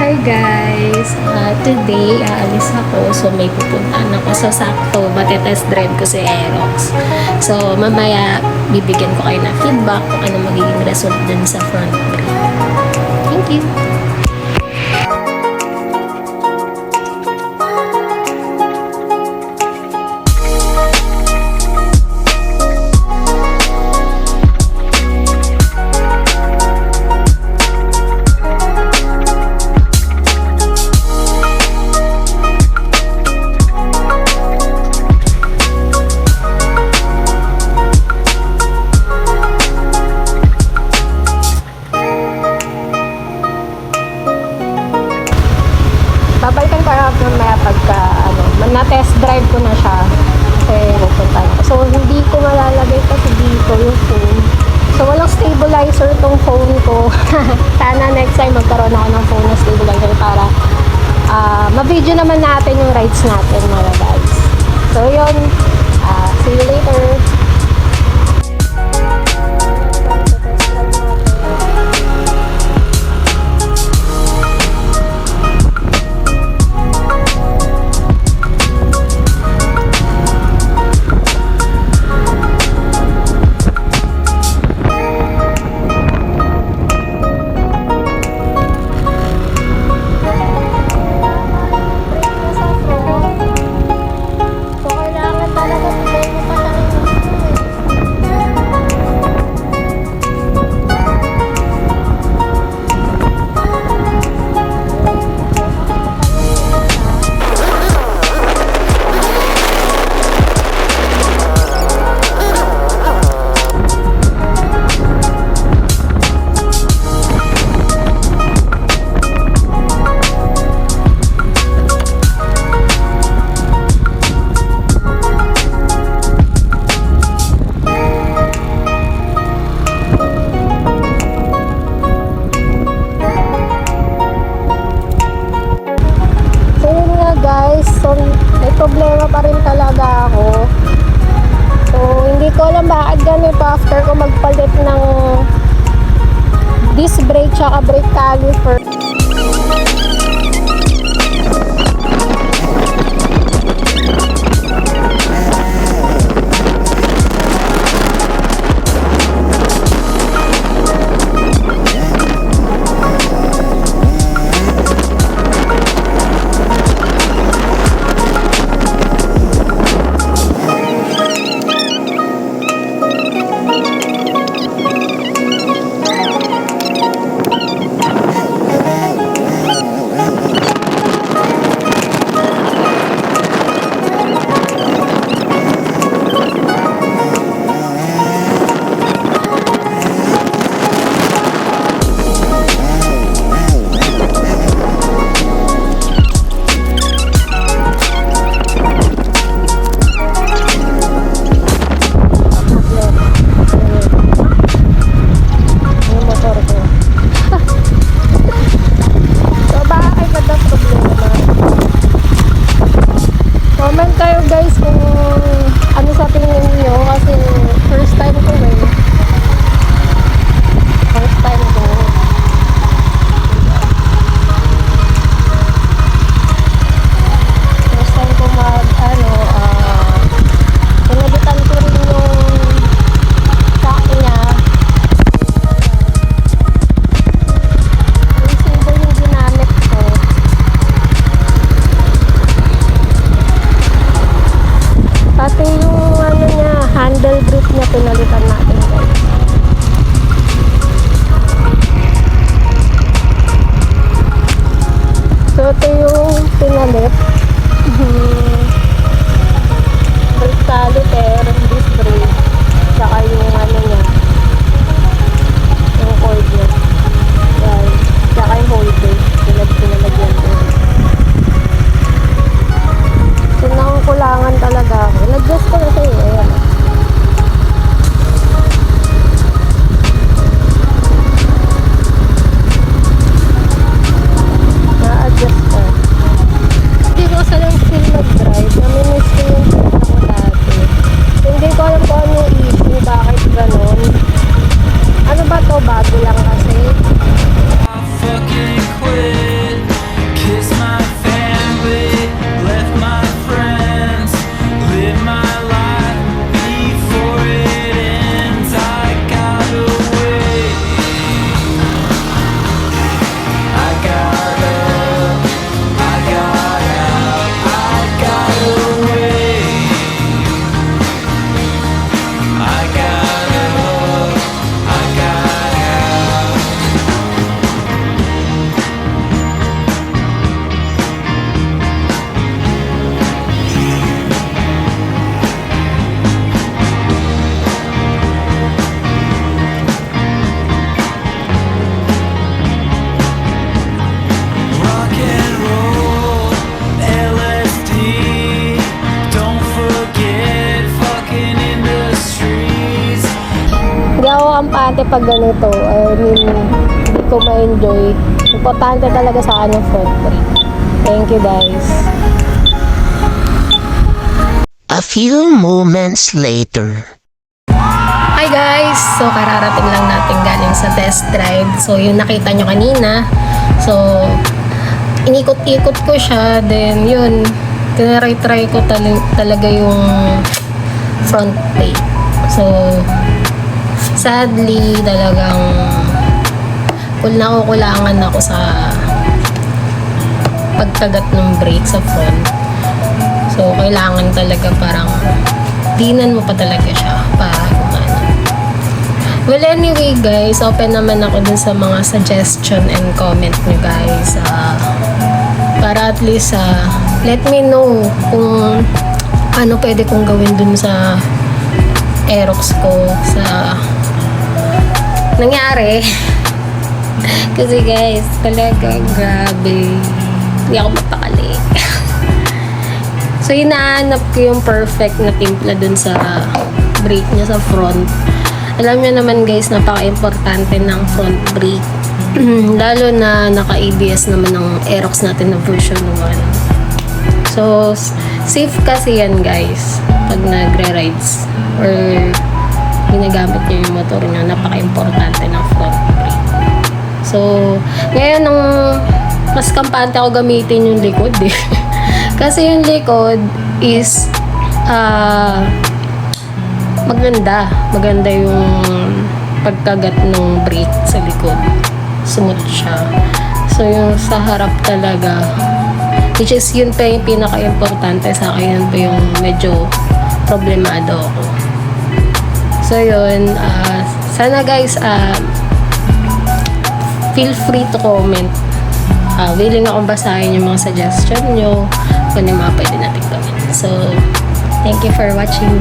Hi guys! Today, aalis ako. So, may pupuntahan ako. So, sakto, test drive ko si Aerox. So, mamaya, bibigyan ko kayo ng feedback kung ano magiging result dun sa front brake. Thank you! Babalikan ko ako mamaya pagka na-test drive ko na siya kasi pupunta na. So hindi ko malalagay kasi dito yung phone. So walang stabilizer tong phone ko. Sana next time magkaroon ako ng phone na stabilizer para ma-video naman natin yung rides natin mga guys. So yun, see you later. So, may problema pa rin talaga ako. So, hindi ko alam bakit ganito after ko magpalit ng disc brake tsaka brake caliper. importante pag ganito, I mean, hindi ko ma-enjoy. Importante talaga sa akin yung front brake. Thank you guys. A few moments later. Hi guys! So, kararating lang natin galing sa test drive. So, yung nakita nyo kanina. So, inikot-ikot ko siya. Then, yun, tinry-try ko talaga yung front plate. So, sadly, talagang kulangan ako sa pagkagat ng brake sa front. So, kailangan talaga parang dinan mo pa talaga siya para gumana. Well, anyway guys, open naman ako dun sa mga suggestion and comment nyo guys. Para at least let me know kung ano pwede kong gawin dun sa Aerox ko sa nangyari. Kasi guys, talaga grabe. Hindi ako mapakali. So, hinahanap ko yung perfect na timpla dun sa brake niya sa front. Alam niyo naman guys, napaka-importante ng front brake. Lalo na naka-ABS naman ng Aerox natin na version 1. So, safe kasi yan guys. Pag nagre-rides or ginagamit niyo yung motor niyo, napaka-importante ng front brake. So, ngayon nung mas kampante ako gamitin yung likod eh. Kasi yung likod is maganda yung pagkagat ng brake sa likod. Smooth siya. So yung sa harap talaga, which is yun pa yung pinaka-importante sa akin, yun pa yung medyo problemado ako. So yun, sana guys, feel free to comment. Willing akong basahin yung mga suggestion nyo kung ano yung mga pwede natin gawin. So, thank you for watching.